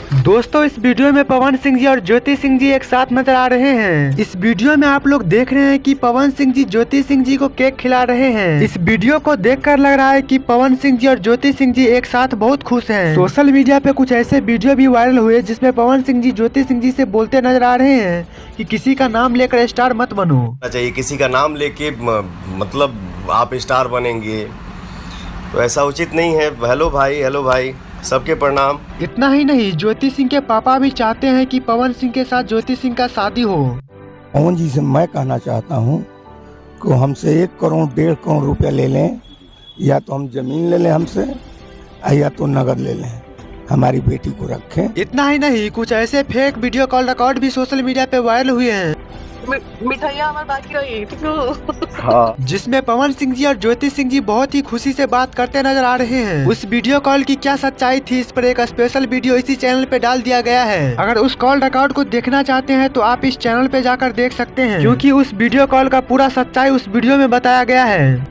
दोस्तों इस वीडियो में पवन सिंह जी और ज्योति सिंह जी एक साथ नजर आ रहे हैं। इस वीडियो में आप लोग देख रहे हैं कि पवन सिंह जी ज्योति सिंह जी को केक खिला रहे हैं। इस वीडियो को देखकर लग रहा है कि पवन सिंह जी और ज्योति सिंह जी एक साथ बहुत खुश हैं। सोशल मीडिया पे कुछ ऐसे वीडियो भी वायरल हुए जिसमें पवन सिंह जी ज्योति सिंह जी से बोलते नजर आ रहे हैं कि किसी का नाम लेकर स्टार मत बनो। चाहिए किसी का नाम लेके मतलब आप स्टार बनेंगे तो ऐसा उचित नहीं है। हेलो भाई सबके प्रणाम। इतना ही नहीं, ज्योति सिंह के पापा भी चाहते हैं कि पवन सिंह के साथ ज्योति सिंह का शादी हो। पवन जी से मैं कहना चाहता हूँ कि हमसे 1 करोड़ 1.5 करोड़ रुपया ले लें, या तो हम जमीन ले लें हमसे, या तो नगद ले लें, हमारी बेटी को रखें। इतना ही नहीं, कुछ ऐसे फेक वीडियो कॉल रिकॉर्ड भी सोशल मीडिया पे वायरल हुए हैं मिठाइयाँ हमारे बाकी रही ठीक है। हाँ, जिसमें पवन सिंह जी और ज्योति सिंह जी बहुत ही खुशी से बात करते नजर आ रहे हैं। उस वीडियो कॉल की क्या सच्चाई थी, इस पर एक स्पेशल वीडियो इसी चैनल पे डाल दिया गया है। अगर उस कॉल रिकॉर्ड को देखना चाहते हैं तो आप इस चैनल पे जाकर देख सकते हैं, क्योंकि उस वीडियो कॉल का पूरा सच्चाई उस वीडियो में बताया गया है।